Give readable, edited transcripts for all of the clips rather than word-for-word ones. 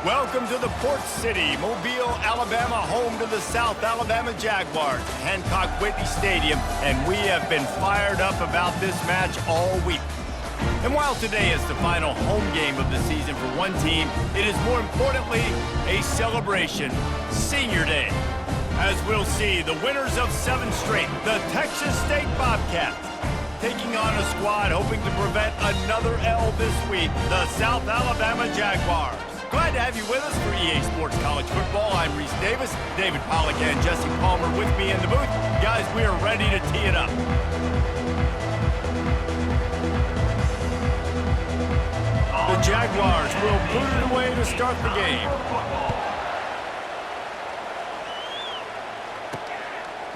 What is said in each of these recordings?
Welcome to the Port City, Mobile, Alabama, home to the South Alabama Jaguars, Hancock Whitney Stadium, and we have been fired up about this match all week. And while today is the final home game of the season for one team, it is more importantly a celebration, Senior Day. As we'll see, the winners of 7 straight, the Texas State Bobcats, taking on a squad hoping to prevent another L this week, the South Alabama Jaguars. Glad to have you with us for EA Sports College Football. I'm Reese Davis, David Pollack and Jesse Palmer with me in the booth. Guys, we are ready to tee it up. The Jaguars will boot it away to start the game.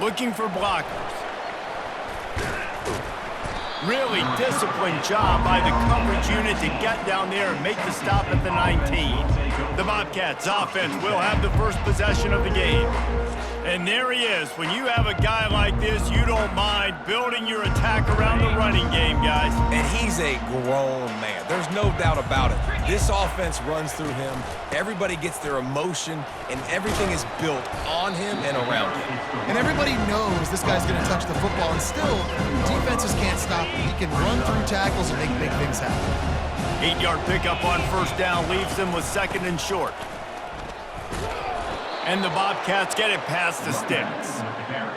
Looking for blockers. Really disciplined job by the coverage unit to get down there and make the stop at the 19. The Bobcats offense will have the first possession of the game. And there he is. When you have a guy like this, you don't mind building your attack around the running game, guys. And he's a grown man. There's no doubt about it. This offense runs through him. Everybody gets their emotion, and everything is built on him and around him. And everybody knows this guy's going to touch the football, and still, defenses can't stop him. He can run through tackles and make big things happen. 8-yard pickup on first down leaves them with 2nd and short. And the Bobcats get it past the sticks.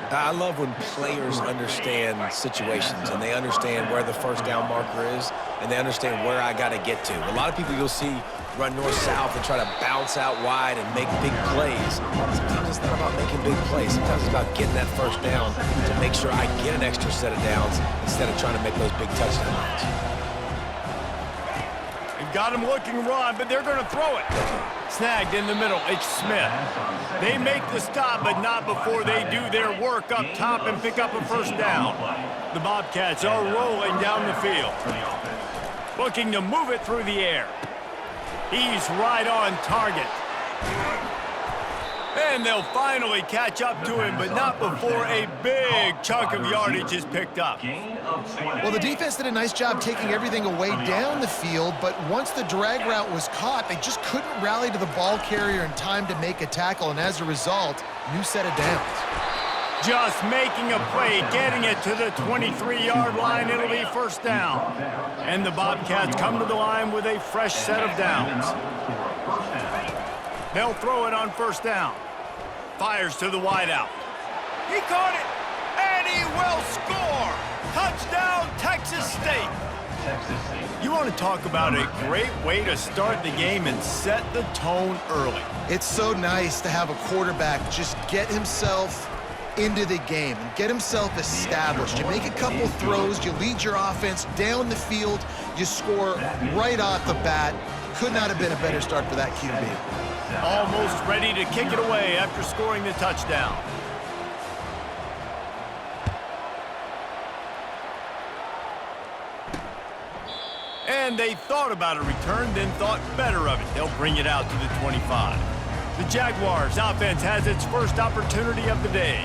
I love when players understand situations and they understand where the first down marker is and they understand where I got to get to. A lot of people you'll see run north-south and try to bounce out wide and make big plays. Sometimes it's not about making big plays. Sometimes it's about getting that first down to make sure I get an extra set of downs instead of trying to make those big touchdown runs. They've got him looking run, but they're going to throw it. Snagged in the middle, it's Smith. They make the stop, but not before they do their work up top and pick up a first down. The Bobcats are rolling down the field. Looking to move it through the air. He's right on target. And they'll finally catch up to him, but not before a big chunk of yardage is picked up. Well, the defense did a nice job taking everything away down the field, but once the drag route was caught, they just couldn't rally to the ball carrier in time to make a tackle, and as a result, new set of downs. Just making a play, getting it to the 23-yard line. It'll be first down. And the Bobcats come to the line with a fresh set of downs. They'll throw it on first down. Fires to the wideout. He caught it, and he will score. Touchdown, Texas State. You want to talk about a great way to start the game and set the tone early. It's so nice to have a quarterback just get himself into the game and get himself established. You make a couple throws, you lead your offense down the field, you score right off the bat. Could not have been a better start for that QB. Almost ready to kick it away after scoring the touchdown. And they thought about a return, then thought better of it. They'll bring it out to the 25. The Jaguars offense has its first opportunity of the day.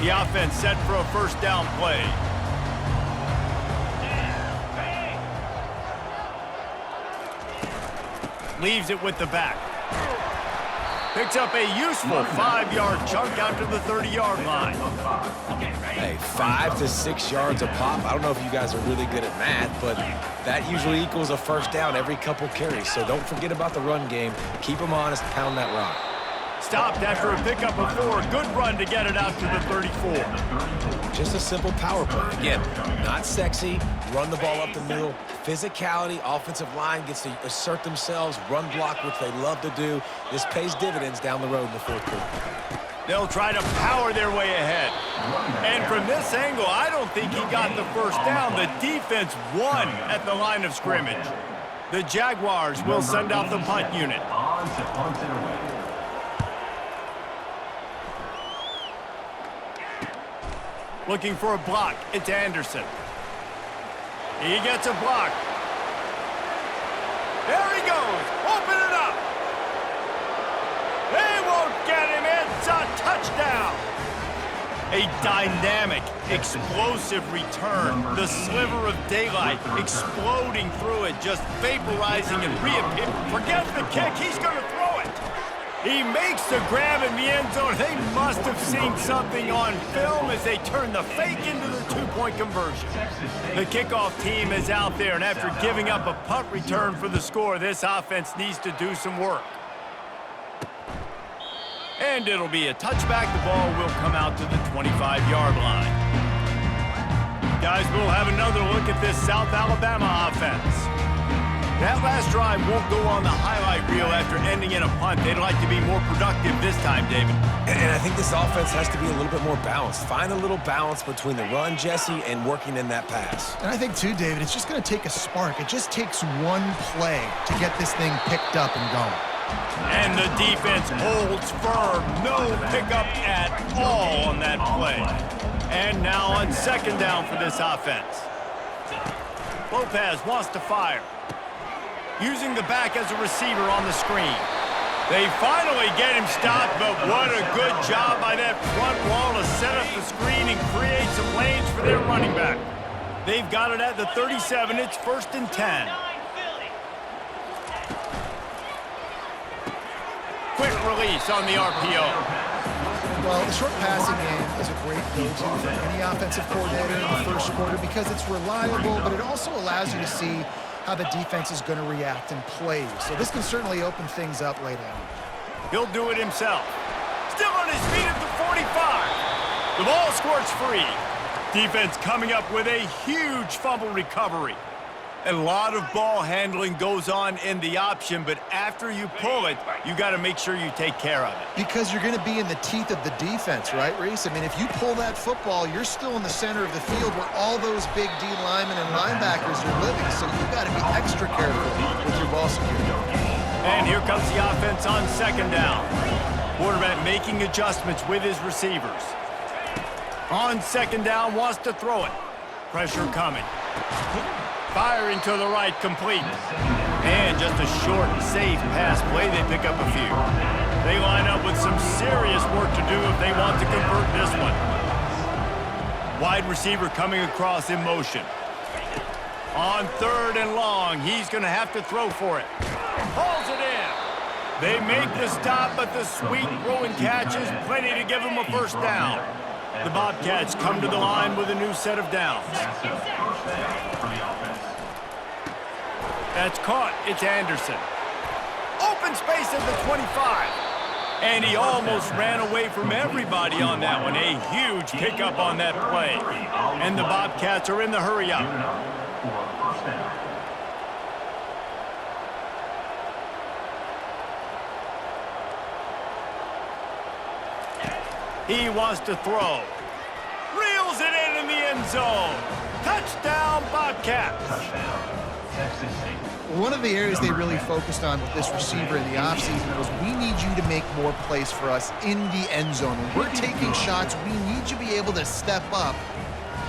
The offense set for a first down play. Leaves it with the back. Picks up a useful 5-yard chunk out to the 30-yard line. Hey, 5 to 6 yards a pop. I don't know if you guys are really good at math, but that usually equals a first down every couple carries. So don't forget about the run game. Keep them honest, pound that rock. Stopped after a pickup of 4. Good run to get it out to the 34. Just a simple power play. Again, not sexy, run the ball up the middle. Physicality, offensive line gets to assert themselves, run block, which they love to do. This pays dividends down the road in the 4th quarter. They'll try to power their way ahead. And from this angle, I don't think he got the first down. The defense won at the line of scrimmage. The Jaguars will send out the punt unit. Looking for a block. It's Anderson. He gets a block. There he goes. Open it up. They won't get him. It's a touchdown. A dynamic, explosive return. The sliver of daylight exploding through it, just vaporizing and reappearing. Forget the kick. He's going to throw it. He makes the grab in the end zone. They must have seen something on film as they turn the fake into the two-point conversion. The kickoff team is out there, and after giving up a punt return for the score, this offense needs to do some work. And it'll be a touchback. The ball will come out to the 25-yard line. Guys, we'll have another look at this South Alabama offense. That last drive won't go on the highlight reel after ending in a punt. They'd like to be more productive this time, David. And I think this offense has to be a little bit more balanced. Find a little balance between the run, Jesse, and working in that pass. And I think, too, David, it's just going to take a spark. It just takes one play to get this thing picked up and going. And the defense holds firm. No pickup at all on that play. And now on second down for this offense. Lopez wants to fire. Using the back as a receiver on the screen. They finally get him stopped, but what a good job by that front wall to set up the screen and create some lanes for their running back. They've got it at the 37. It's 1st and 10. Quick release on the RPO. Well, the short passing game is a great go-to for any offensive coordinator in the first quarter because it's reliable, but it also allows you to see how the defense is going to react and play. So this can certainly open things up later on. He'll do it himself. Still on his feet at the 45. The ball squirts free. Defense coming up with a huge fumble recovery. A lot of ball handling goes on in the option, but after you pull it, you got to make sure you take care of it. Because you're going to be in the teeth of the defense, right, Reese? I mean, if you pull that football, you're still in the center of the field where all those big D linemen and linebackers are living, so you've got to be extra careful with your ball security. And here comes the offense on second down. Quarterback making adjustments with his receivers. On second down, wants to throw it. Pressure coming. Firing to the right, complete. And just a short, safe pass play. They pick up a few. They line up with some serious work to do if they want to convert this one. Wide receiver coming across in motion. On 3rd and long, he's going to have to throw for it. Hauls it in. They make the stop, but the sweet throw and catch is plenty to give them a first down. The Bobcats come to the line with a new set of downs. That's caught. It's Anderson. Open space at the 25. And he almost ran away from everybody on that one. A huge pickup on that play. And the Bobcats are in the hurry-up. He wants to throw. Reels it in the end zone. Touchdown, Bobcats. One of the areas they really focused on with this receiver in the offseason was we need you to make more plays for us in the end zone. When we're taking shots, we need you to be able to step up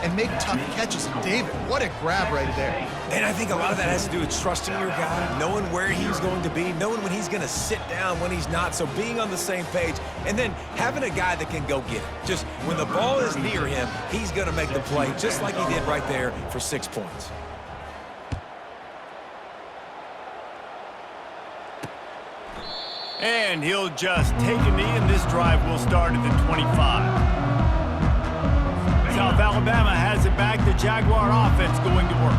and make tough catches. And David, what a grab right there. And I think a lot of that has to do with trusting your guy, knowing where he's going to be, knowing when he's going to sit down, when he's not, so being on the same page, and then having a guy that can go get it. Just when the ball is near him, he's going to make the play, just like he did right there for 6 points. And he'll just take a knee, and this drive will start at the 25. South Alabama has it back. The Jaguar offense going to work.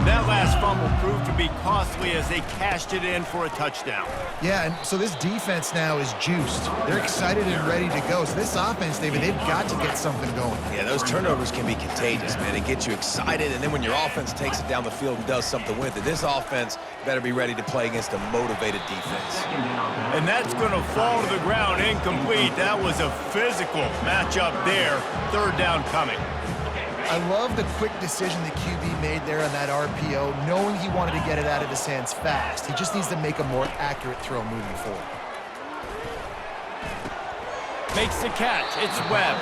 That last fumble proved to be costly as they cashed it in for a touchdown. Yeah, and so this defense now is juiced. They're excited and ready to go. So this offense, David, they've got to get something going. Yeah, those turnovers can be contagious, man. It gets you excited, and then when your offense takes it down the field and does something with it, this offense better be ready to play against a motivated defense. And that's going to fall to the ground incomplete. That was a physical matchup there. 3rd down coming. I love the quick decision the QB made there on that RPO, knowing he wanted to get it out of his hands fast. He just needs to make a more accurate throw moving forward. Makes the catch. It's Webb.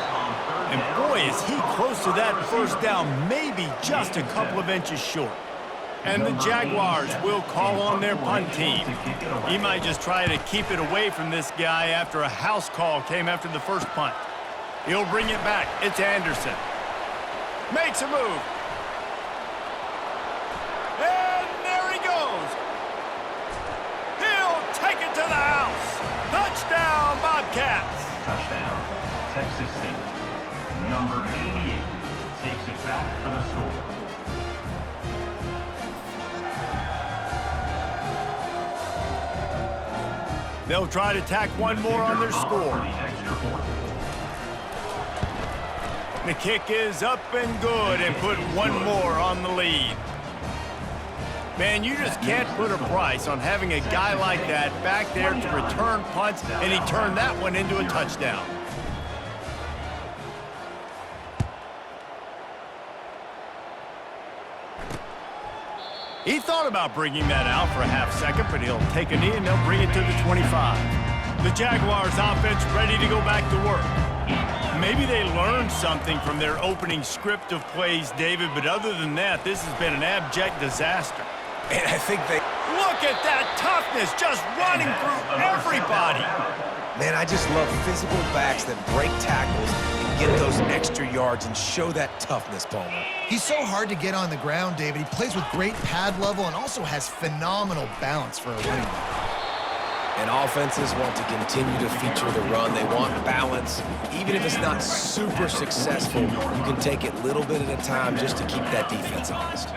And boy, is he close to that first down, maybe just a couple of inches short. And the Jaguars will call on their punt team. He might just try to keep it away from this guy after a house call came after the first punt. He'll bring it back. It's Anderson. Makes a move. And there he goes. He'll take it to the house. Touchdown, Bobcats. Touchdown, Texas State. Number 88 takes it back for the score. They'll try to tack one more on their score. The kick is up and good and put one more on the lead. Man, you just can't put a price on having a guy like that back there to return punts, and he turned that one into a touchdown. He thought about bringing that out for a half second, but he'll take a knee and they'll bring it to the 25. The Jaguars offense ready to go back to work. Maybe they learned something from their opening script of plays, David, but other than that, this has been an abject disaster. And I think they... Look at that toughness just running through everybody. Man, I just love physical backs that break tackles and get those extra yards and show that toughness, Palmer. He's so hard to get on the ground, David. He plays with great pad level and also has phenomenal balance for a running back. And offenses want to continue to feature the run. They want balance. Even if it's not super successful, you can take it little bit at a time just to keep that defense honest.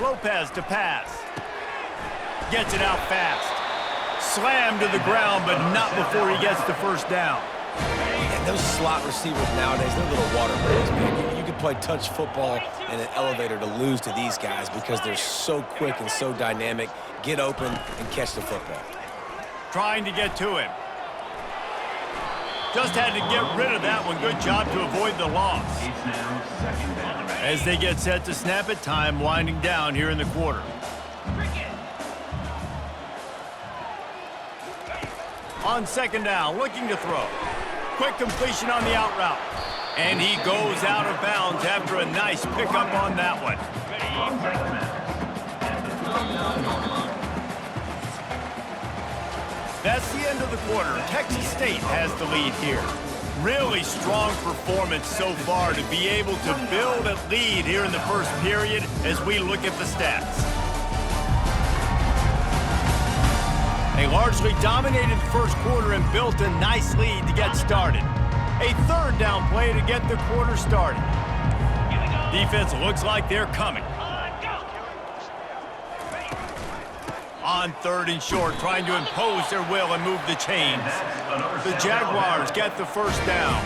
Lopez to pass. Gets it out fast. Slammed to the ground, but not before he gets the first down. And those slot receivers nowadays, they're little water boys, man. You can play touch football in an elevator to lose to these guys because they're so quick and so dynamic. Get open and catch the football. Trying to get to him. Just had to get rid of that one. Good job to avoid the loss. It's now second down. As they get set to snap it, time winding down here in the quarter. On second down, looking to throw. Quick completion on the out route. And he goes out of bounds after a nice pickup on that one. That's the end of the quarter. Texas State has the lead here. Really strong performance so far to be able to build a lead here in the first period as we look at the stats. They largely dominated the first quarter and built a nice lead to get started. A third down play to get the quarter started. Defense looks like they're coming. On third and short, trying to impose their will and move the chains. The Jaguars get the first down.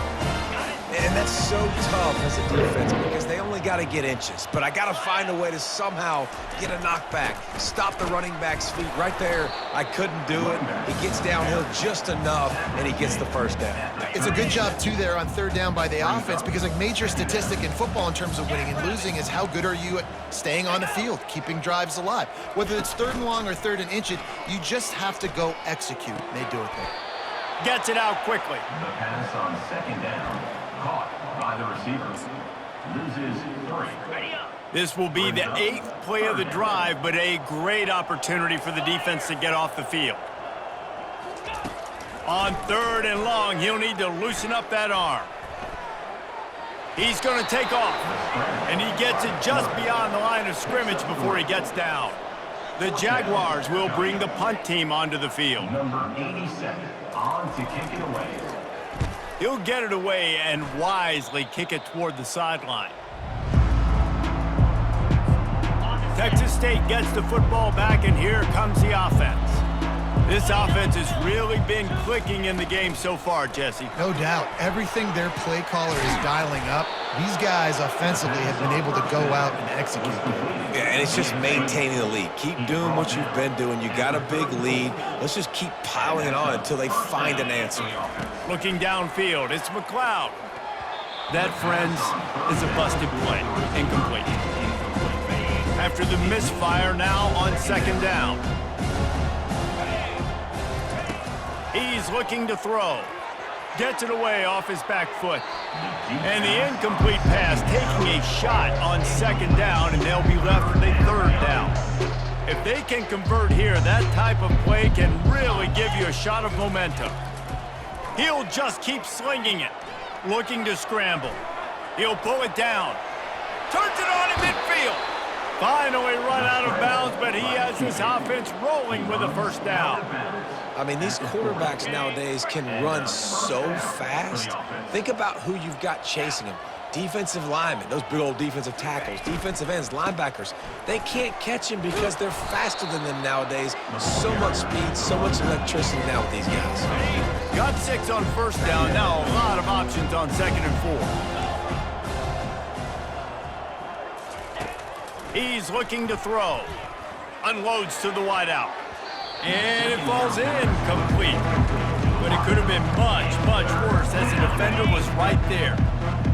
And that's so tough as a defense because they only got to get inches. But I got to find a way to somehow get a knockback, stop the running back's feet. Right there, I couldn't do it. He gets downhill just enough, and he gets the first down. It's a good job, too, there on third down by the offense because a major statistic in football in terms of winning and losing is how good are you at staying on the field, keeping drives alive. Whether it's third and long or third and inch, you just have to go execute. And they do it there. Gets it out quickly. The pass on second down. Caught by the receiver. Loses 3. This will be the 8th play of the drive, but a great opportunity for the defense to get off the field. On third and long, he'll need to loosen up that arm. He's going to take off, and he gets it just beyond the line of scrimmage before he gets down. The Jaguars will bring the punt team onto the field. Number 87 on to kick it away. He'll get it away and wisely kick it toward the sideline. Texas State gets the football back, and here comes the offense. This offense has really been clicking in the game so far, Jesse. No doubt. Everything their play caller is dialing up, these guys offensively have been able to go out and execute. Yeah, and it's just maintaining the lead. Keep doing what you've been doing. You got a big lead. Let's just keep piling it on until they find an answer. Looking downfield, it's McLeod. That, friends, is a busted play. Incomplete. After the misfire, now on second down. He's looking to throw. Gets it away off his back foot. And the incomplete pass taking a shot on second down, and they'll be left with a third down. If they can convert here, that type of play can really give you a shot of momentum. He'll just keep slinging it, looking to scramble. He'll pull it down. Turns it on in midfield. Finally run out of bounds, but he has this offense rolling with a first down. I mean, these quarterbacks nowadays can run so fast. Think about who you've got chasing them. Defensive linemen, those big old defensive tackles, defensive ends, linebackers. They can't catch him because they're faster than them nowadays. So much speed, so much electricity now with these guys. Got 6 on first down. Now a lot of options on 2nd and 4. He's looking to throw. Unloads to the wideout. And it falls incomplete. But it could have been much, much worse as the defender was right there.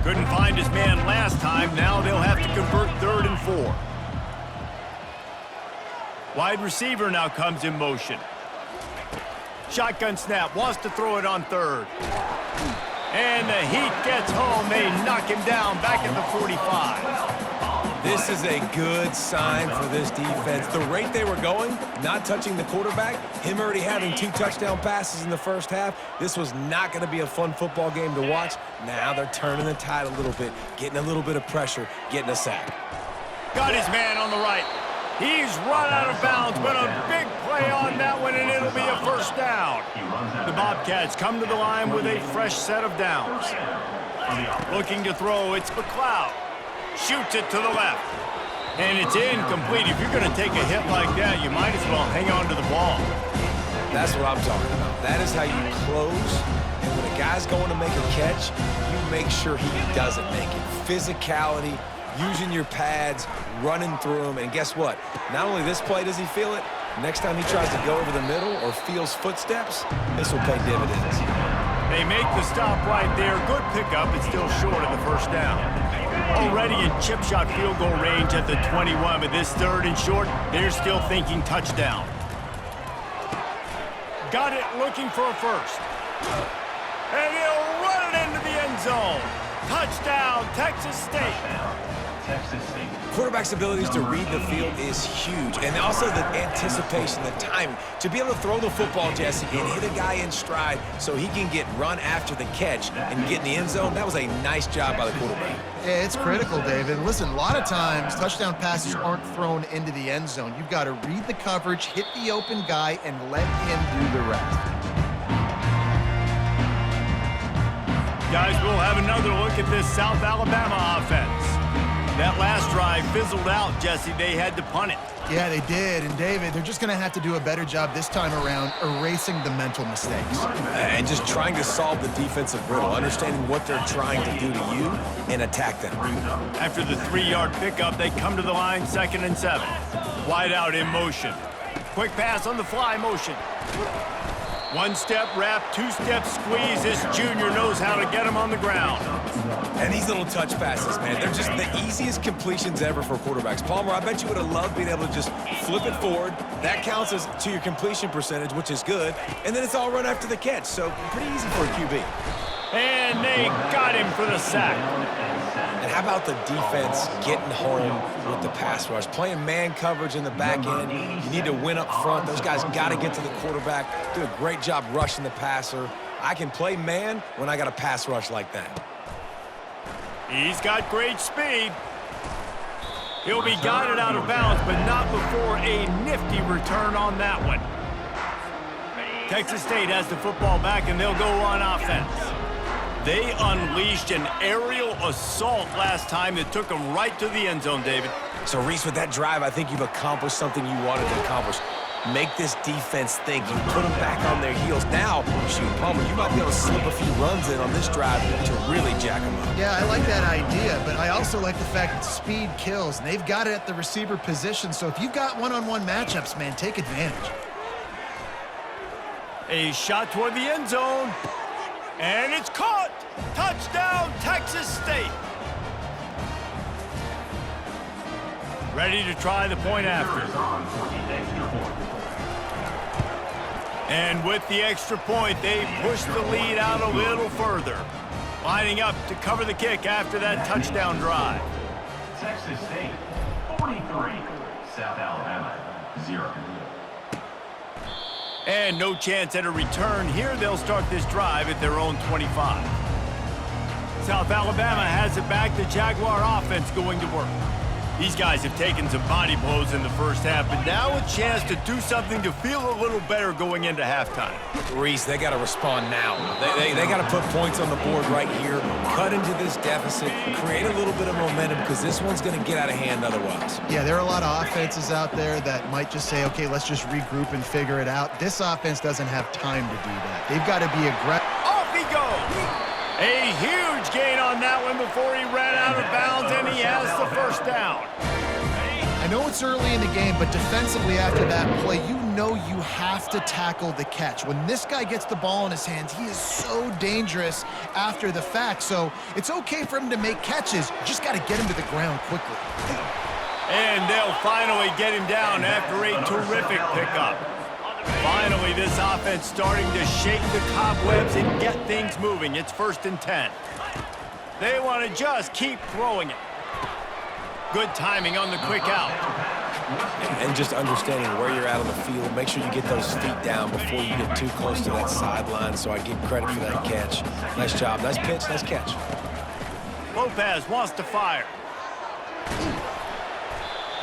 Couldn't find his man last time. Now they'll have to convert 3rd and 4. Wide receiver now comes in motion. Shotgun snap. Wants to throw it on 3rd. And the heat gets home. They knock him down back at the 45. This is a good sign for this defense. The rate they were going, not touching the quarterback, him already having 2 touchdown passes in the first half, this was not going to be a fun football game to watch. Now they're turning the tide a little bit, getting a little bit of pressure, getting a sack. Got his man on the right. He's run out of bounds, but a big play on that one, and it'll be a first down. The Bobcats come to the line with a fresh set of downs. Looking to throw, it's McLeod. Shoots it to the left. And it's incomplete. If you're going to take a hit like that, you might as well hang on to the ball. That's what I'm talking about. That is how you close. And when a guy's going to make a catch, you make sure he doesn't make it. Physicality, using your pads, running through them. And guess what? Not only this play does he feel it, next time he tries to go over the middle or feels footsteps, this will pay dividends. They make the stop right there. Good pickup. It's still short of the first down. Already in chip shot field goal range at the 21, but this 3rd and short, they're still thinking touchdown. Got it, looking for a first. And he'll run it into the end zone. Touchdown, Texas State. Texas State. Quarterback's abilities to read the field is huge, and also the anticipation, the timing. To be able to throw the football, Jesse, and hit a guy in stride so he can get run after the catch and get in the end zone, that was a nice job by the quarterback. Yeah, it's critical, David. Listen, a lot of times, touchdown passes aren't thrown into the end zone. You've got to read the coverage, hit the open guy, and let him do the rest. Guys, we'll have another look at this South Alabama offense. That last drive fizzled out, Jesse. They had to punt it. Yeah, they did. And, David, they're just going to have to do a better job this time around erasing the mental mistakes. And just trying to solve the defensive riddle, understanding what they're trying to do to you and attack them. After the 3-yard pickup, they come to the line 2nd and 7. Wide out in motion. Quick pass on the fly motion. 1-step wrap, 2-step squeeze. This junior knows how to get him on the ground. And these little touch passes, man, they're just the easiest completions ever for quarterbacks. Palmer, I bet you would have loved being able to just flip it forward. That counts as to your completion percentage, which is good. And then it's all run after the catch, so pretty easy for a QB. And they got him for the sack. And how about the defense getting home with the pass rush? Playing man coverage in the back end. You need to win up front. Those guys got to get to the quarterback. Do a great job rushing the passer. I can play man when I got a pass rush like that. He's got great speed. He'll be guided out of bounds, but not before a nifty return on that one. Texas State has the football back, and they'll go on offense. They unleashed an aerial assault last time that took them right to the end zone, David. So, Reese, with that drive, I think you've accomplished something you wanted to accomplish. Make this defense think. You put them back on their heels. Now, shoot, Palmer, you might be able to slip a few runs in on this drive to really jack them up. Yeah, I like that idea, but I also like the fact that speed kills, and they've got it at the receiver position. So if you've got one-on-one matchups, man, take advantage. A shot toward the end zone, and it's caught. Touchdown, Texas State. Ready to try the point after. And with the extra point, they push the lead out a little further. Lining up to cover the kick after that touchdown drive. Texas State, 43. South Alabama, 0. And no chance at a return here. They'll start this drive at their own 25. South Alabama has it back. The Jaguar offense going to work. These guys have taken some body blows in the first half, but now a chance to do something to feel a little better going into halftime. Reese, they got to respond now. They got to put points on the board right here, cut into this deficit, create a little bit of momentum, because this one's going to get out of hand otherwise. Yeah, there are a lot of offenses out there that might just say, okay, let's just regroup and figure it out. This offense doesn't have time to do that. They've got to be aggressive. Off he goes! A huge gain on that one before he ran out of bounds, and he has the first down. I know it's early in the game, but defensively after that play, you know you have to tackle the catch. When this guy gets the ball in his hands, he is so dangerous after the fact. So it's okay for him to make catches. You just got to get him to the ground quickly. And they'll finally get him down after a terrific pickup. Finally, this offense starting to shake the cobwebs and get things moving. It's 1st and 10. They want to just keep throwing it. Good timing on the quick out. And just understanding where you're at on the field. Make sure you get those feet down before you get too close to that sideline, so I give credit for that catch. Nice job. Nice pitch. Nice catch. Lopez wants to fire.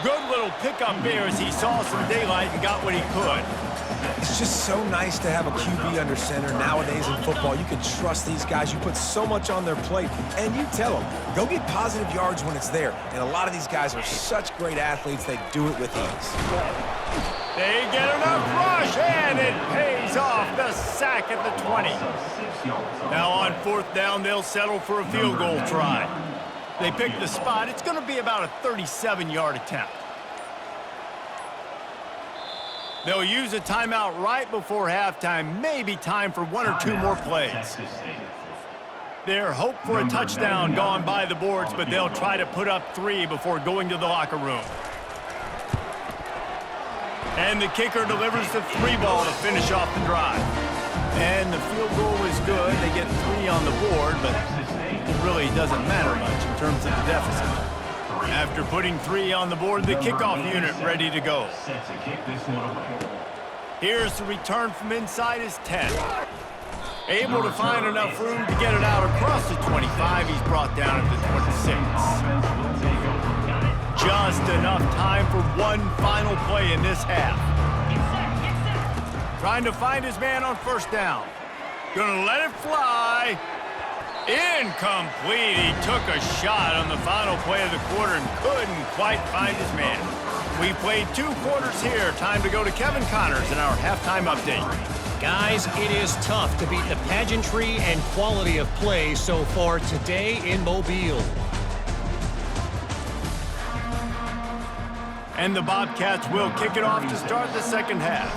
Good little pickup there as he saw some daylight and got what he could. It's just so nice to have a QB under center. Nowadays in football, you can trust these guys. You put so much on their plate, and you tell them, go get positive yards when it's there. And a lot of these guys are such great athletes, they do it with ease. They get enough rush, and it pays off. The sack at the 20. Now on 4th down, they'll settle for a field goal try. They pick the spot. It's going to be about a 37-yard attempt. They'll use a timeout right before halftime. Maybe time for 1 or 2 more plays. Their hope for a touchdown gone by the boards, but they'll try to put up 3 before going to the locker room. And the kicker delivers the 3 ball to finish off the drive. And the field goal is good. They get 3 on the board, but it really doesn't matter much in terms of the deficit. After putting 3 on the board, the kickoff unit ready to go. Here's the return from inside his 10. Able to find enough room to get it out across the 25. He's brought down at the 26. Just enough time for one final play in this half. Trying to find his man on 1st down. Gonna let it fly. Incomplete. He took a shot on the final play of the quarter and couldn't quite find his man. We played 2 quarters here. Time to go to Kevin Connors in our halftime update. Guys, it is tough to beat the pageantry and quality of play so far today in Mobile. And the Bobcats will kick it off to start the second half.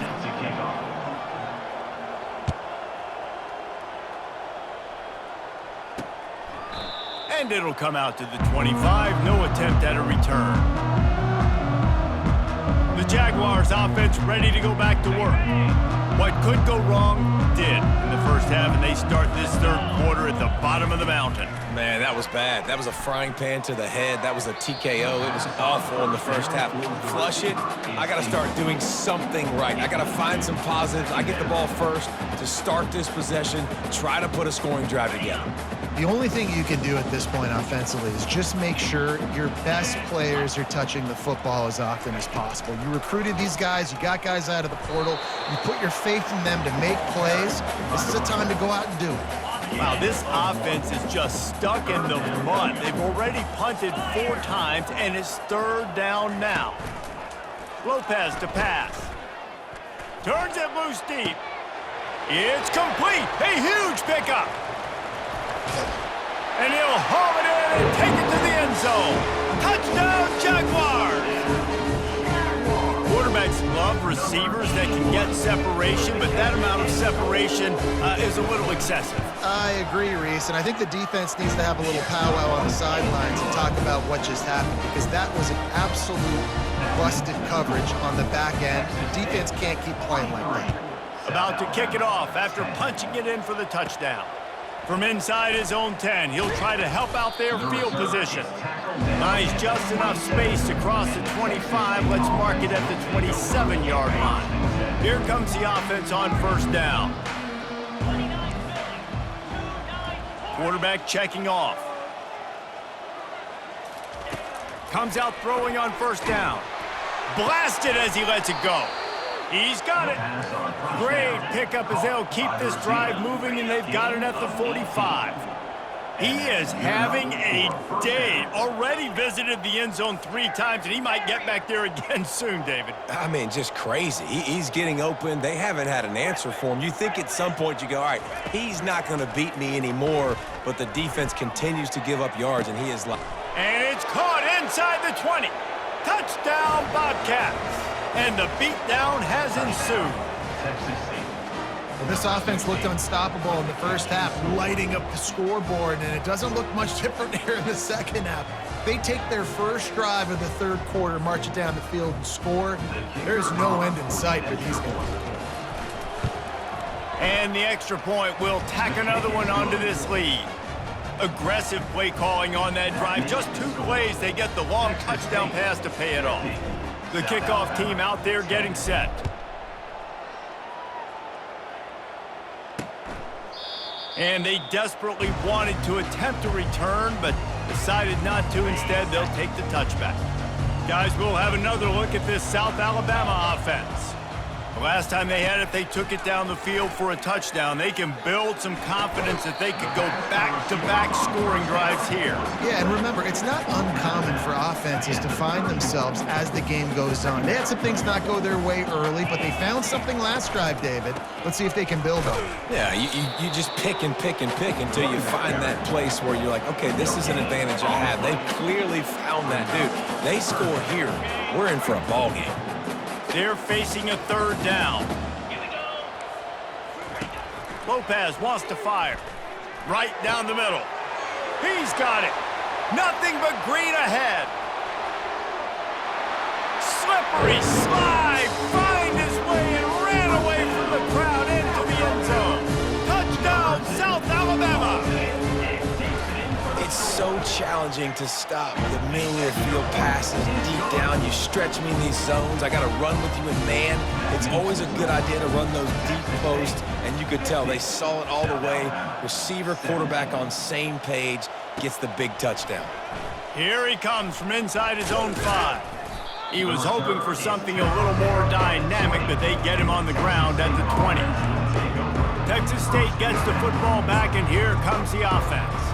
And it'll come out to the 25. No attempt at a return. The Jaguars offense ready to go back to work. What could go wrong did in the first half, and they start this 3rd quarter at the bottom of the mountain. Man, that was bad. That was a frying pan to the head. That was a TKO. It was awful in the first half. Flush it. I got to start doing something right. I got to find some positives. I get the ball first to start this possession, try to put a scoring drive together. The only thing you can do at this point offensively is just make sure your best players are touching the football as often as possible. You recruited these guys. You got guys out of the portal. You put your faith in them to make plays. This is a time to go out and do it. Wow, this offense is just stuck in the mud. They've already punted 4 times, and it's 3rd down now. Lopez to pass. Turns it loose deep. It's complete. A huge pickup. And he'll haul it in and take it to the end zone. Touchdown, Jaguars! Quarterbacks love receivers that can get separation, but that amount of separation is a little excessive. I agree, Reese, and I think the defense needs to have a little powwow on the sidelines and talk about what just happened, because that was an absolute busted coverage on the back end. The defense can't keep playing like that. About to kick it off after punching it in for the touchdown. From inside his own 10, he'll try to help out their field position. Nice, just enough space to cross the 25. Let's mark it at the 27-yard line. Here comes the offense on first down. Quarterback checking off. Comes out throwing on first down. Blasted as he lets it go. He's got it. Great pickup as they'll keep this drive moving, and they've got it at the 45. He is having a day. Already visited the end zone 3 times, and he might get back there again soon, David. I mean, just crazy. He's getting open. They haven't had an answer for him. You think at some point you go, all right, he's not going to beat me anymore, but the defense continues to give up yards, and he is like... And it's caught inside the 20. Touchdown, Bobcats. And the beatdown has ensued. Well, this offense looked unstoppable in the first half, lighting up the scoreboard, and it doesn't look much different here in the second half. They take their first drive of the third quarter, march it down the field, and score. There's no end in sight for these guys. And the extra point will tack another one onto this lead. Aggressive play calling on that drive. Just 2 plays, they get the long touchdown pass to pay it off. The kickoff team out there getting set. And they desperately wanted to attempt a return, but decided not to. Instead, they'll take the touchback. Guys, we'll have another look at this South Alabama offense. The last time they had it, they took it down the field for a touchdown. They can build some confidence that they could go back-to-back scoring drives here. Yeah, and remember, it's not uncommon for offenses to find themselves as the game goes on. They had some things not go their way early, but they found something last drive, David. Let's see if they can build on it. Yeah, you just pick and pick and pick until you find that place where you're like, okay, this is an advantage I have. They clearly found that, dude. They score here. We're in for a ball game. They're facing a third down. Lopez wants to fire. Right down the middle. He's got it. Nothing but green ahead. Slippery slide. Find his way and ran away from the crowd into the end zone. Touchdown, South Alabama. It's so challenging to stop the middle of the field passes deep down. You stretch me in these zones. I got to run with you in man. It's always a good idea to run those deep posts, and you could tell they saw it all the way. Receiver, quarterback on same page, gets the big touchdown. Here he comes from inside his own 5. He was hoping for something a little more dynamic, but they get him on the ground at the 20. Texas State gets the football back, and here comes the offense.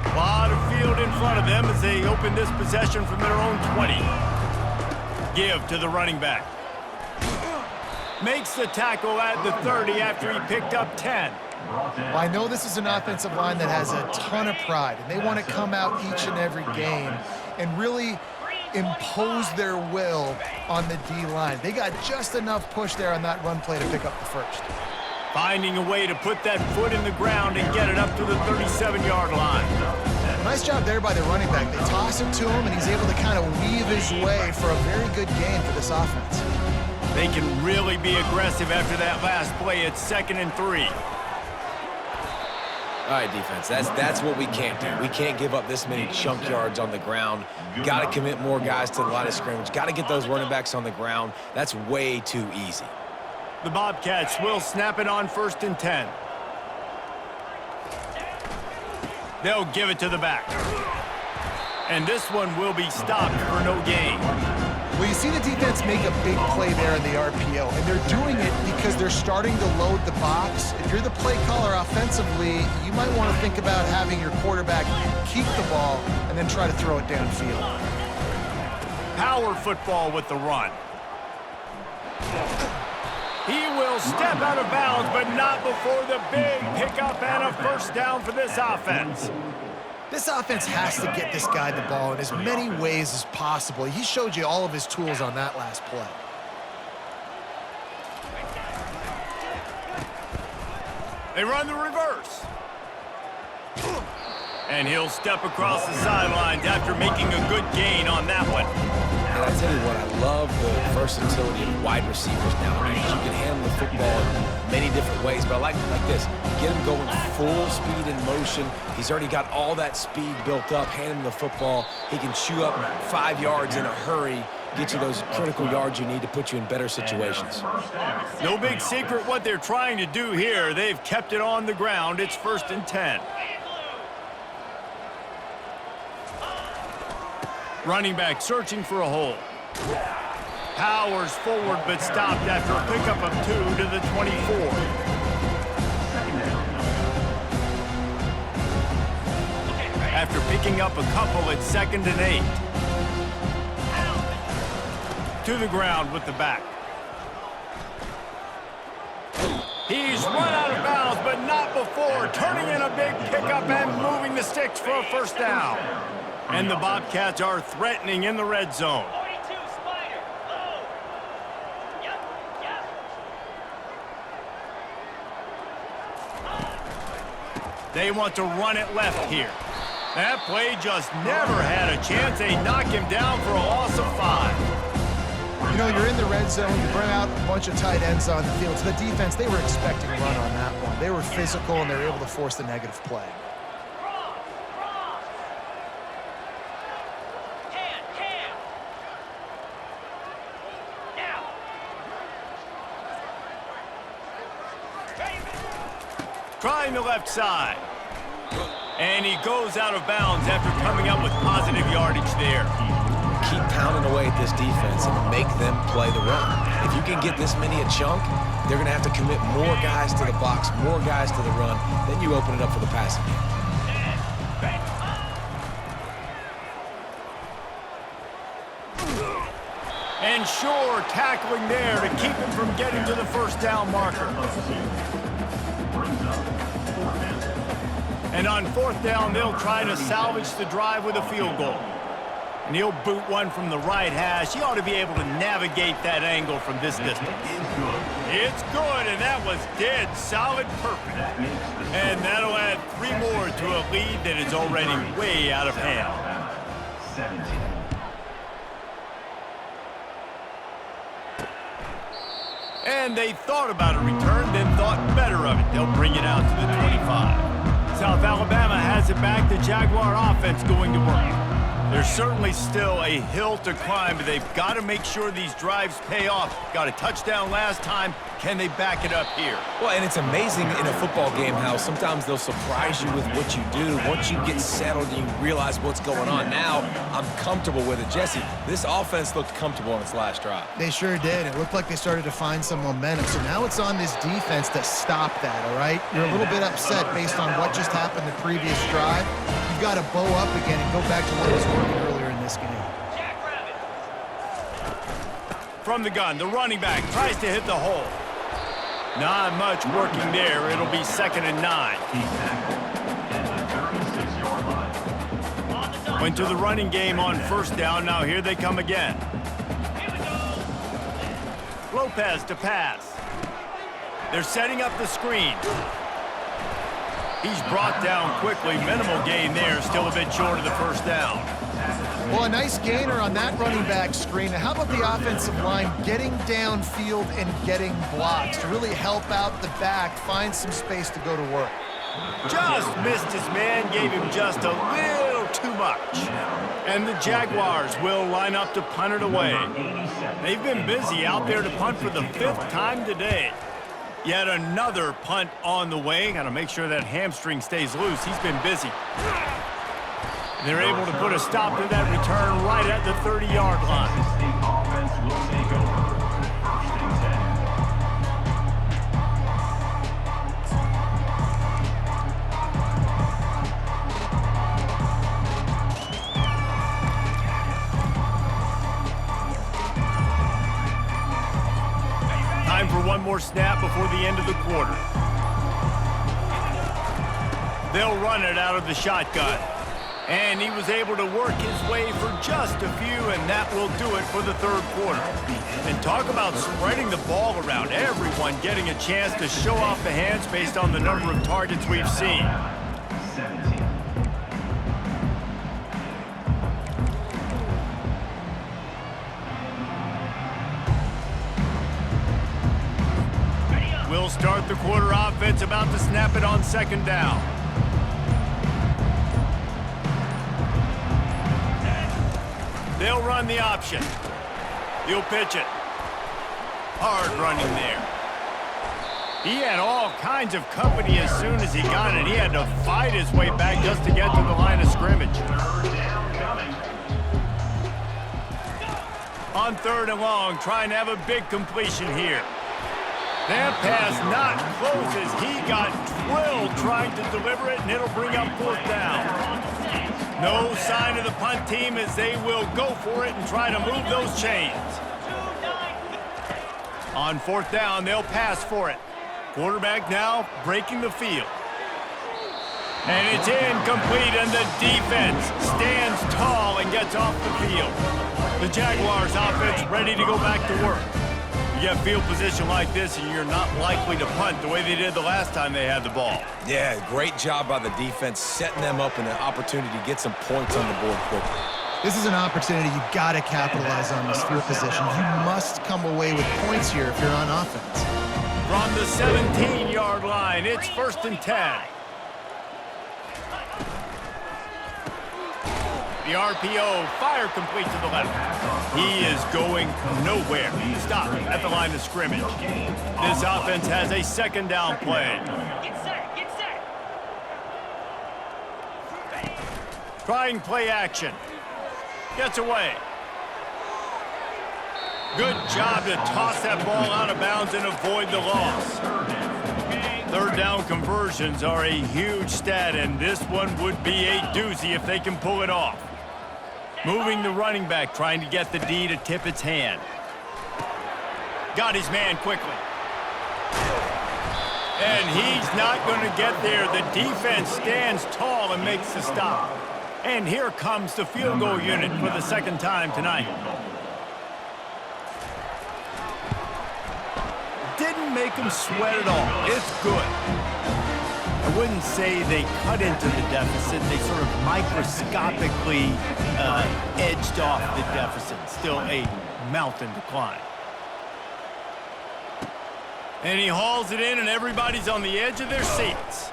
A lot of field in front of them as they open this possession from their own 20. Give to the running back. Makes the tackle at the 30 after he picked up 10. Well, I know this is an offensive line that has a ton of pride, and they want to come out each and every game and really impose their will on the D-line. They got just enough push there on that run play to pick up the first. Finding a way to put that foot in the ground and get it up to the 37-yard line. Nice job there by the running back. They toss it to him, and he's able to kind of weave his way for a very good game for this offense. They can really be aggressive after that last play. It's 2nd and 3. All right, defense, that's what we can't do. We can't give up this many chunk yards on the ground. Got to commit more guys to the line of scrimmage. Got to get those running backs on the ground. That's way too easy. The Bobcats will snap it on 1st and 10. They'll give it to the back. And this one will be stopped for no gain. Well, you see the defense make a big play there in the RPO, and they're doing it because they're starting to load the box. If you're the play caller offensively, you might want to think about having your quarterback keep the ball and then try to throw it downfield. Power football with the run. He will step out of bounds, but not before the big pickup and a first down for this offense. This offense has to get this guy the ball in as many ways as possible. He showed you all of his tools on that last play. They run the reverse. And he'll step across the sidelines after making a good gain on that one. And I tell you what, I love the versatility of wide receivers now. I mean, you can handle the football in many different ways, but I like this. Get him going full speed in motion. He's already got all that speed built up. Hand him the football. He can chew up 5 yards in a hurry, get you those critical yards you need to put you in better situations. No big secret what they're trying to do here. They've kept it on the ground. It's 1st and 10. Running back searching for a hole. Powers forward but stopped after a pickup of 2 to the 24. After picking up a couple, it's 2nd and 8. To the ground with the back. He's run out of bounds, but not before turning in a big pickup and moving the sticks for a 1st down. And the Bobcats are threatening in the red zone. They want to run it left here. That play just never had a chance. They knock him down for a loss of 5. You know, you're in the red zone, you bring out a bunch of tight ends on the field. So the defense, they were expecting a run on that one. They were physical, and they were able to force the negative play. Trying the left side. And he goes out of bounds after coming up with positive yardage there. Keep pounding away at this defense and make them play the run. If you can get this many a chunk, they're going to have to commit more guys to the box, more guys to the run. Then you open it up for the passing game. And sure, tackling there to keep him from getting to the 1st down marker. And on 4th down, they'll try to salvage the drive with a field goal. And he'll boot one from the right hash. He ought to be able to navigate that angle from this distance. It's good, and that was dead solid perfect. And that'll add 3 more to a lead that is already way out of hand. And they thought about a return, then thought better of it. They'll bring it out to the 25. South Alabama has it back. The Jaguar offense going to work. There's certainly still a hill to climb, but they've got to make sure these drives pay off. Got a touchdown last time. Can they back it up here? Well, and it's amazing in a football game how sometimes they'll surprise you with what you do. Once you get settled and you realize what's going on, now I'm comfortable with it. Jesse, this offense looked comfortable on its last drive. They sure did. It looked like they started to find some momentum. So now it's on this defense to stop that, all right? You're a little bit upset based on what just happened the previous drive. You've got to bow up again and go back to what was working earlier in this game. From the gun, the running back tries to hit the hole. Not much working there. It'll be 2nd and 9. Went to the running game on 1st down. Now here they come again. Lopez to pass. They're setting up the screen. He's brought down quickly. Minimal gain there. Still a bit short of the 1st down. Well, a nice gainer on that running back screen. Now, how about the offensive line getting downfield and getting blocks to really help out the back, find some space to go to work? Just missed his man, gave him just a little too much. And the Jaguars will line up to punt it away. They've been busy out there to punt for the 5th time today. Yet another punt on the way. Got to make sure that hamstring stays loose. He's been busy. They're able to put a stop to that return right at the 30-yard line. Offense will take over. 1st and 10. Time for one more snap before the end of the quarter. They'll run it out of the shotgun. And he was able to work his way for just a few, and that will do it for the 3rd quarter. And talk about spreading the ball around. Everyone getting a chance to show off the hands based on the number of targets we've seen. 17. start the quarter offense, about to snap it on second down. They'll run the option. He'll pitch it. Hard running there. He had all kinds of company as soon as he got it. He had to fight his way back just to get to the line of scrimmage. On third and long, trying to have a big completion here. That pass not close as he got drilled trying to deliver it, and it'll bring up fourth down. No sign of the punt team as they will go for it and try to move those chains. On fourth down, they'll pass for it. Quarterback now breaking the field. And it's incomplete, and the defense stands tall and gets off the field. The Jaguars offense ready to go back to work. You get field position like this, and you're not likely to punt the way they did the last time they had the ball. Yeah, great job by the defense, setting them up in an opportunity to get some points on the board quickly. This is an opportunity you got to capitalize on this field position. You must come away with points here if you're on offense. From the 17-yard line, it's 1st and 10. The RPO, fire complete to the left. He is going nowhere. Stop at the line of scrimmage. This offense has a second down play. Trying play action. Gets away. Good job to toss that ball out of bounds and avoid the loss. Third down conversions are a huge stat, and this one would be a doozy if they can pull it off. Moving the running back, trying to get the D to tip its hand. Got his man quickly. And he's not going to get there. The defense stands tall and makes the stop. And here comes the field goal unit for the second time tonight. Didn't make him sweat at all. It's good. I wouldn't say they cut into the deficit. They sort of microscopically edged off the deficit. Still a mountain to climb. And he hauls it in, and everybody's on the edge of their seats.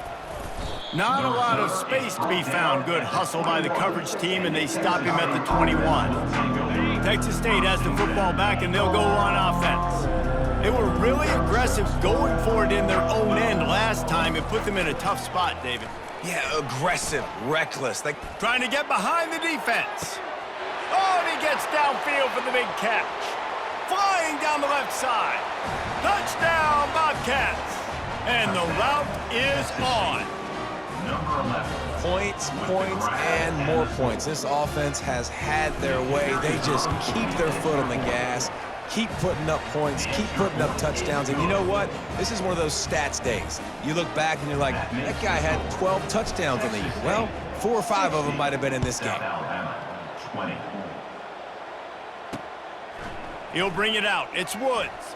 Not a lot of space to be found. Good hustle by the coverage team, and they stop him at the 21. Texas State has the football back, and they'll go on offense. They were really aggressive going for it in their own end last time. It put them in a tough spot, David. Yeah, aggressive, reckless. Trying to get behind the defense. Oh, and he gets downfield for the big catch. Flying down the left side. Touchdown, Bobcats. And the route is on. Points, and more points. This offense has had their way. They just keep their foot on the gas, keep putting up points, keep putting up touchdowns. And you know what? This is one of those stats days. You look back and you're like, that guy had 12 touchdowns in the year. Well, 4 or 5 of them might have been in this game. He'll bring it out. It's Woods.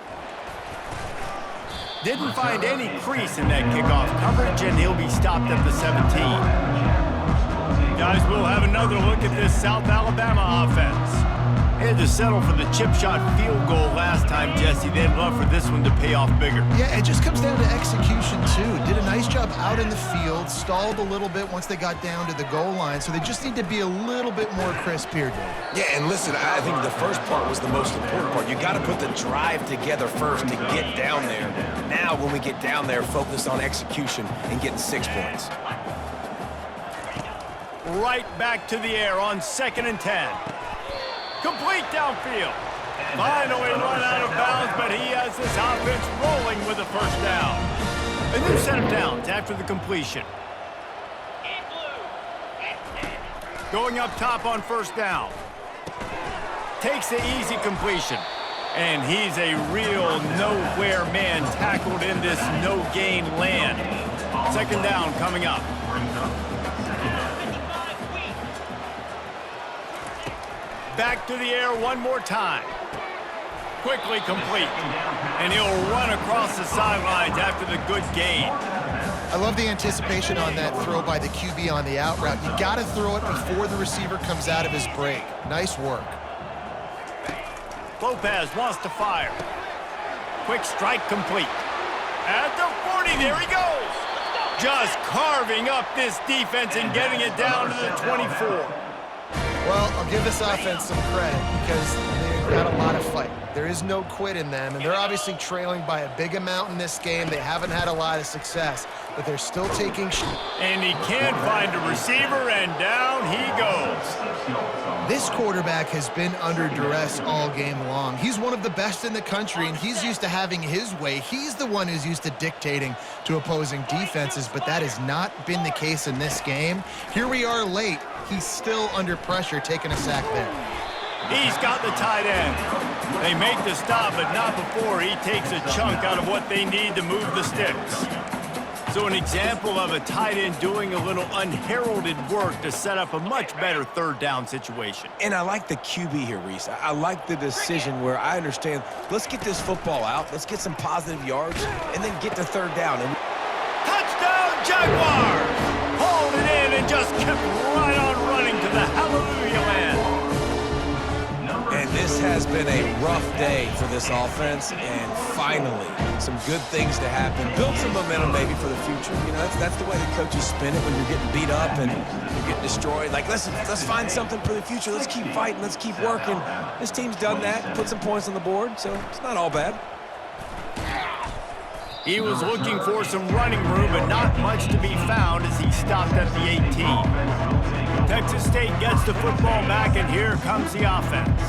Didn't find any crease in that kickoff coverage, and he'll be stopped at the 17. Guys, we'll have another look at this South Alabama offense. They had to settle for the chip shot field goal last time, Jesse. They'd love for this one to pay off bigger. Yeah, it just comes down to execution, too. Did a nice job out in the field, stalled a little bit once they got down to the goal line, so they just need to be a little bit more crisp here, Dave. Yeah, and listen, I think the first part was the most important part. You got to put the drive together first to get down there. Now, when we get down there, focus on execution and getting 6 points. Right back to the air on 2nd and 10. Complete downfield. Finally run out of bounds, but he has this offense rolling with a first down. A new set of downs after the completion. Going up top on first down. Takes the easy completion. And he's a real nowhere man tackled in this no-gain land. Second down coming up. Back to the air one more time. Quickly complete. And he'll run across the sidelines after the good gain. I love the anticipation on that throw by the QB on the out route. You got to throw it before the receiver comes out of his break. Nice work. Lopez wants to fire. Quick strike complete. At the 40, there he goes. Just carving up this defense and getting it down to the 24. Well, I'll give this offense some credit because they've got a lot of fight. There is no quit in them, and they're obviously trailing by a big amount in this game. They haven't had a lot of success, but they're still taking shots. And he can't find a receiver, and down he goes. This quarterback has been under duress all game long. He's one of the best in the country, and he's used to having his way. He's the one who's used to dictating to opposing defenses, but that has not been the case in this game. Here we are late. He's still under pressure, taking a sack there. He's got the tight end. They make the stop, but not before he takes a chunk out of what they need to move the sticks. So an example of a tight end doing a little unheralded work to set up a much better third down situation. And I like the QB here, Reese. I like the decision where I understand, let's get this football out, let's get some positive yards, and then get to third down. And touchdown, Jaguars! Hauled it in and just kept right on running to the hallelujah land. And this has been a rough day for this offense, and finally, some good things to happen. Build some momentum maybe for the future. You know, that's the way the coaches spin it when you're getting beat up and you're getting destroyed. Like, listen, let's find something for the future. Let's keep fighting. Let's keep working. This team's done that, put some points on the board, so it's not all bad. He was looking for some running room, but not much to be found as he stopped at the 18. Texas State gets the football back, and here comes the offense.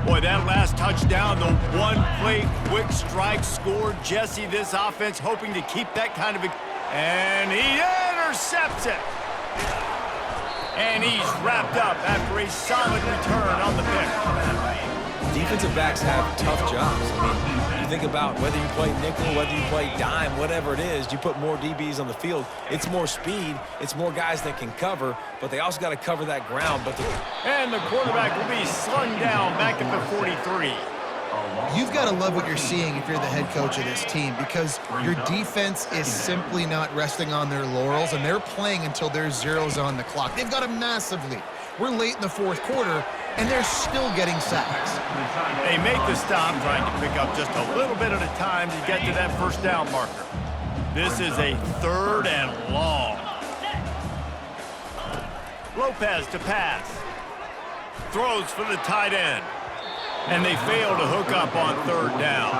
Boy, that last touchdown, the one-play quick strike scored. Jesse, this offense hoping to keep that kind of a... And he intercepts it. And he's wrapped up after a solid return on the pick. Defensive backs have tough jobs. I mean, you think about whether you play nickel, whether you play dime, whatever it is, you put more DBs on the field. It's more speed. It's more guys that can cover, but they also got to cover that ground. And the quarterback will be slung down back at the 43. You've got to love what you're seeing if you're the head coach of this team because your defense is simply not resting on their laurels, and they're playing until there's zeros on the clock. They've got a massive lead. We're late in the fourth quarter, and they're still getting sacks. They make the stop, trying to pick up just a little bit at a time to get to that first down marker. This is a 3rd and long. Lopez to pass. Throws for the tight end. And they fail to hook up on 3rd down.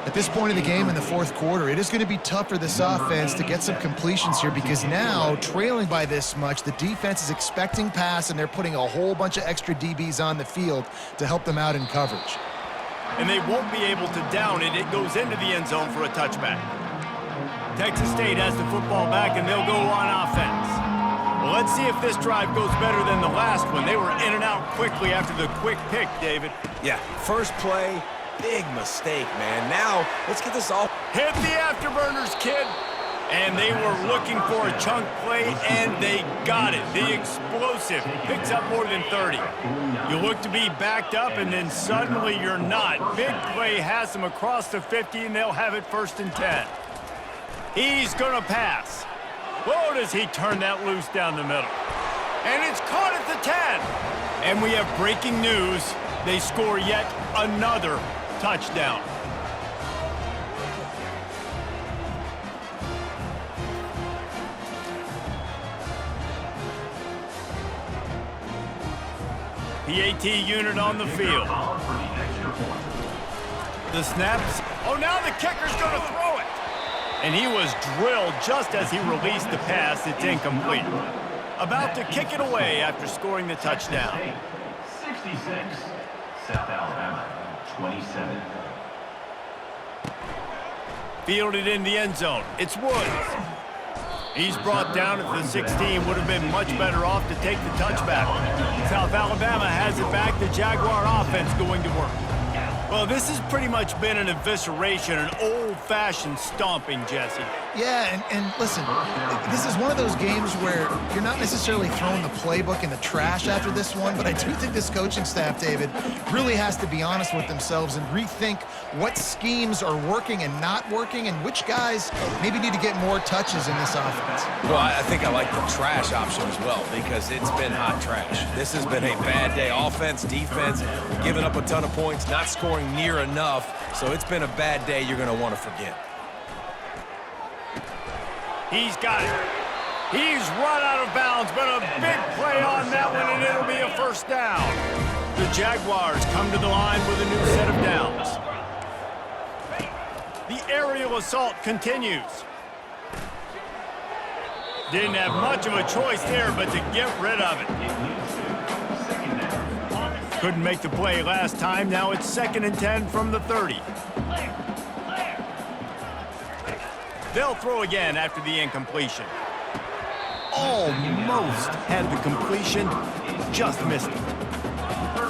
At this point in the game in the fourth quarter, it is going to be tough for this offense to get some completions here because now, trailing by this much, the defense is expecting pass, and they're putting a whole bunch of extra DBs on the field to help them out in coverage. And they won't be able to down it. It goes into the end zone for a touchback. Texas State has the football back, and they'll go on offense. Well, let's see if this drive goes better than the last one. They were in and out quickly after the quick pick, David. Yeah, first play, big mistake, man. Now, let's get this all. Hit the afterburners, kid. And they were looking for a chunk play, and they got it. The explosive picks up more than 30. You look to be backed up, and then suddenly you're not. Big play has them across the 50, and they'll have it 1st and 10. He's going to pass. Whoa, does he turn that loose down the middle. And it's caught at the 10. And we have breaking news. They score yet another touchdown. PAT unit on the field. The snaps. Oh, now the kicker's going to throw it. And he was drilled just as he released the pass. It's incomplete. About to kick it away after scoring the touchdown. 66, South Alabama, 27. Fielded in the end zone. It's Woods. He's brought down at the 16. Would have been much better off to take the touchback. South Alabama has it back. The Jaguar offense going to work. Well, this has pretty much been an evisceration, an old-fashioned stomping, Jesse. Yeah, and listen, this is one of those games where you're not necessarily throwing the playbook in the trash after this one, but I do think this coaching staff, David, really has to be honest with themselves and rethink what schemes are working and not working and which guys maybe need to get more touches in this offense. Well, I think I like the trash option as well because it's been hot trash. This has been a bad day. Offense, defense, giving up a ton of points, not scoring near enough. So it's been a bad day you're going to want to forget. He's got it. He's run out of bounds, but a big play on that one, and it'll be a first down. The Jaguars come to the line with a new set of downs. The aerial assault continues. Didn't have much of a choice there, but to get rid of it. Couldn't make the play last time. Now it's 2nd and 10 from the 30. They'll throw again after the incompletion. Almost had the completion, just missed it.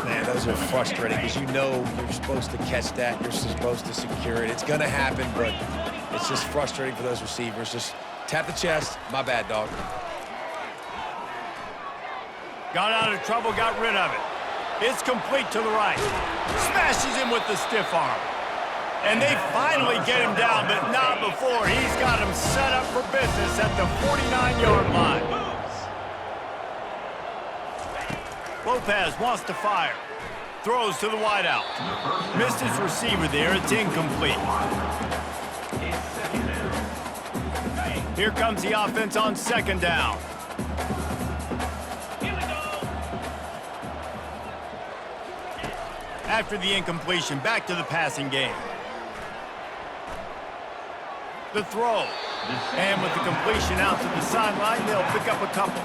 Man, those are frustrating because you know you're supposed to catch that. You're supposed to secure it. It's going to happen, but it's just frustrating for those receivers. Just tap the chest. My bad, dog. Got out of trouble, got rid of it. It's complete to the right. Smashes him with the stiff arm. And they finally get him down, but not before. He's got him set up for business at the 49-yard line. Lopez wants to fire. Throws to the wideout. Missed his receiver there. It's incomplete. Here comes the offense on 2nd down. After the incompletion, back to the passing game. The throw. And with the completion out to the sideline, they'll pick up a couple.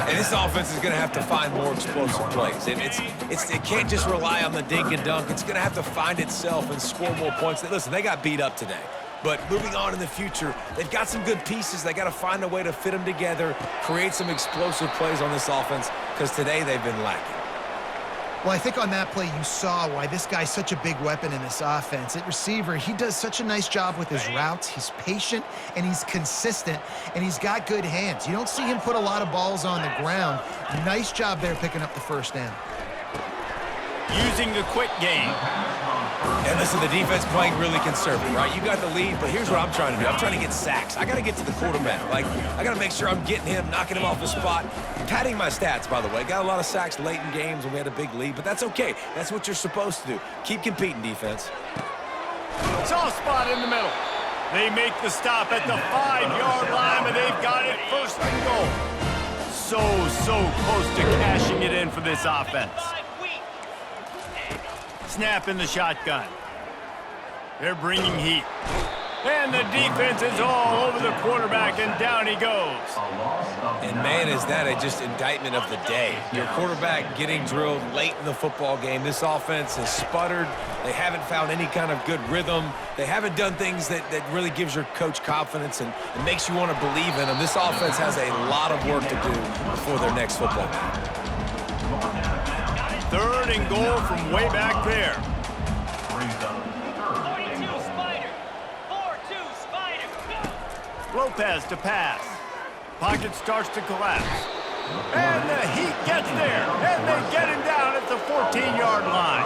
And this offense is going to have to find more explosive plays. It can't just rely on the dink and dunk. It's going to have to find itself and score more points. Listen, they got beat up today. But moving on in the future, they've got some good pieces. They got to find a way to fit them together, create some explosive plays on this offense, because today they've been lacking. Well, I think on that play you saw why this guy's such a big weapon in this offense. At receiver, he does such a nice job with his routes. He's patient, and he's consistent, and he's got good hands. You don't see him put a lot of balls on the ground. Nice job there picking up the first down. Using the quick game. And listen, the defense playing really conservative, right? You got the lead, but here's what I'm trying to do. I'm trying to get sacks. I got to get to the quarterback. Like, I got to make sure I'm getting him, knocking him off the spot. Padding my stats, by the way. Got a lot of sacks late in games when we had a big lead, but that's okay. That's what you're supposed to do. Keep competing, defense. Soft spot in the middle. They make the stop at the 5-yard line, but they've got it 1st and goal. So close to cashing it in for this offense. Snap in the shotgun. They're bringing heat. And the defense is all over the quarterback, and down he goes. And, man, is that just indictment of the day. Your quarterback getting drilled late in the football game. This offense has sputtered. They haven't found any kind of good rhythm. They haven't done things that really gives your coach confidence and makes you want to believe in them. This offense has a lot of work to do before their next football game. 3rd and goal from way back there. 42 Spider. 4-2 Spider. Go. Lopez to pass. Pocket starts to collapse. And the heat gets there. And they get him down at the 14-yard line.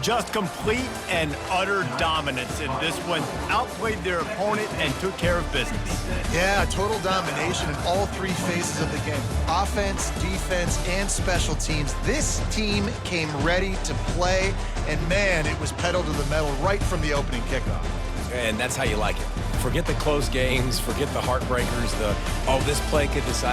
Just complete and utter dominance in this one. Outplayed their opponent and took care of business. Yeah, total domination in all 3 phases of the game. Offense, defense, and special teams. This team came ready to play, and man, it was pedal to the metal right from the opening kickoff. And that's how you like it. Forget the close games, forget the heartbreakers, this play could decide.